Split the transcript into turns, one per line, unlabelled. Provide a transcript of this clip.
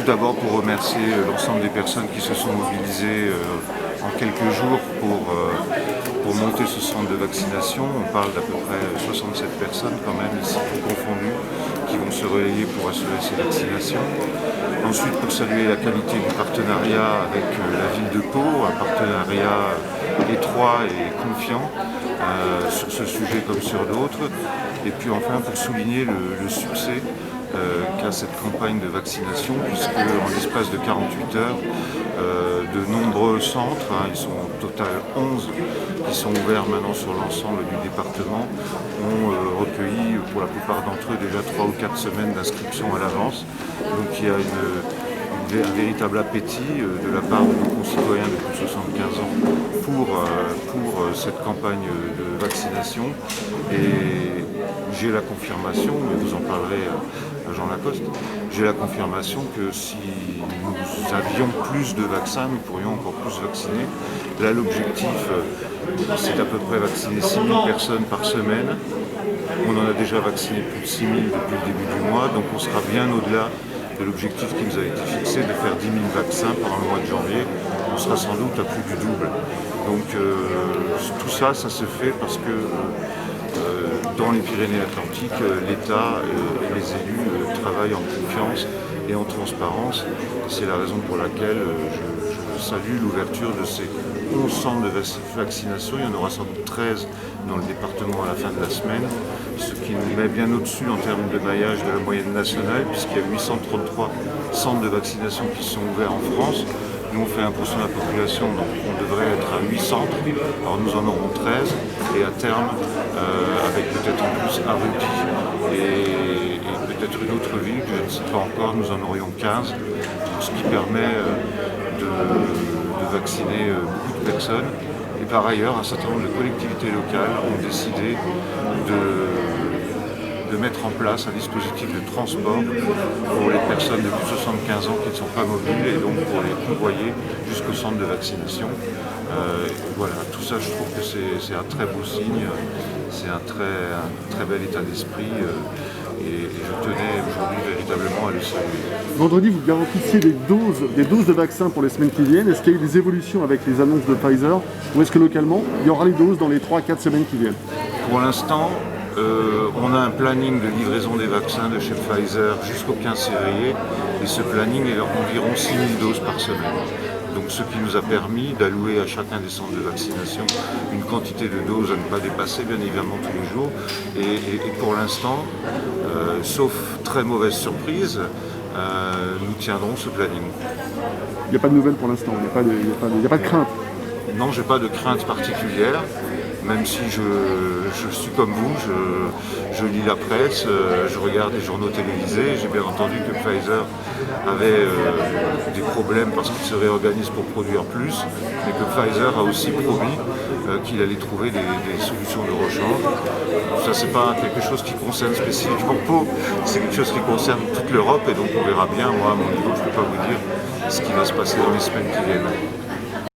Tout d'abord pour remercier l'ensemble des personnes qui se sont mobilisées en quelques jours pour monter ce centre de vaccination. On parle d'à peu près 67 personnes quand même, ici tout confondu, qui vont se relayer pour assurer ces vaccinations. Ensuite, pour saluer la qualité du partenariat avec la ville de Pau, un partenariat étroit et confiant sur ce sujet comme sur d'autres. Et puis enfin, pour souligner le succès qu'a cette campagne de vaccination, puisque en l'espace de 48 heures, de nombreux centres, ils sont au total 11 qui sont ouverts maintenant sur l'ensemble du département, ont recueilli pour la plupart d'entre eux déjà 3 ou 4 semaines d'inscription à l'avance. Donc il y a un véritable appétit de la part de nos concitoyens de plus de 75 ans pour cette campagne de vaccination. Et j'ai la confirmation, mais vous en parlerez à Jean Lacoste, j'ai la confirmation que si nous avions plus de vaccins, nous pourrions encore plus vacciner. Là, l'objectif, c'est à peu près vacciner 6 000 personnes par semaine. On en a déjà vacciné plus de 6 000 depuis le début du mois, donc on sera bien au-delà de l'objectif qui nous a été fixé de faire 10 000 vaccins pendant le mois de janvier. On sera sans doute à plus du double. Donc tout ça, ça se fait parce que dans les Pyrénées-Atlantiques, l'État et les élus travaillent en confiance et en transparence. C'est la raison pour laquelle je salue l'ouverture de ces 11 centres de vaccination. Il y en aura sans doute 13 dans le département à la fin de la semaine, ce qui nous met bien au-dessus en termes de maillage de la moyenne nationale, puisqu'il y a 833 centres de vaccination qui sont ouverts en France. Nous, on fait 1% de la population, donc on devrait être à 8 centres. Alors nous en aurons 13, et à terme, avec peut-être en plus Arruti et peut-être une autre ville, je ne sais pas encore, nous en aurions 15, ce qui permet de vacciner beaucoup de personnes. Et par ailleurs, un certain nombre de collectivités locales ont décidé de mettre en place un dispositif de transport pour les personnes de plus de 75 ans qui ne sont pas mobiles et donc pour les convoyer jusqu'au centre de vaccination. Voilà, tout ça, je trouve que c'est un très beau signe, c'est un très bel état d'esprit et je tenais aujourd'hui véritablement à le saluer.
Vendredi, vous garantissiez des doses de vaccins pour les semaines qui viennent. Est-ce qu'il y a eu des évolutions avec les annonces de Pfizer ou est-ce que localement, il y aura les doses dans les 3-4 semaines qui viennent?
Pour l'instant, on a un planning de livraison des vaccins de chez Pfizer jusqu'au 15 février et ce planning est environ 6 000 doses par semaine. Donc ce qui nous a permis d'allouer à chacun des centres de vaccination une quantité de doses à ne pas dépasser bien évidemment tous les jours. Et pour l'instant, sauf très mauvaise surprise, nous tiendrons ce planning.
Il n'y a pas de nouvelles pour l'instant, il n'y a pas de crainte.
Non, je n'ai pas de crainte particulière. Même si je suis comme vous, je lis la presse, je regarde les journaux télévisés. J'ai bien entendu que Pfizer avait des problèmes parce qu'il se réorganise pour produire plus, mais que Pfizer a aussi promis qu'il allait trouver des solutions de rechange. Ça, c'est pas quelque chose qui concerne spécifiquement Pau, c'est quelque chose qui concerne toute l'Europe et donc on verra bien. Moi, à mon niveau, je ne peux pas vous dire ce qui va se passer dans les semaines qui viennent.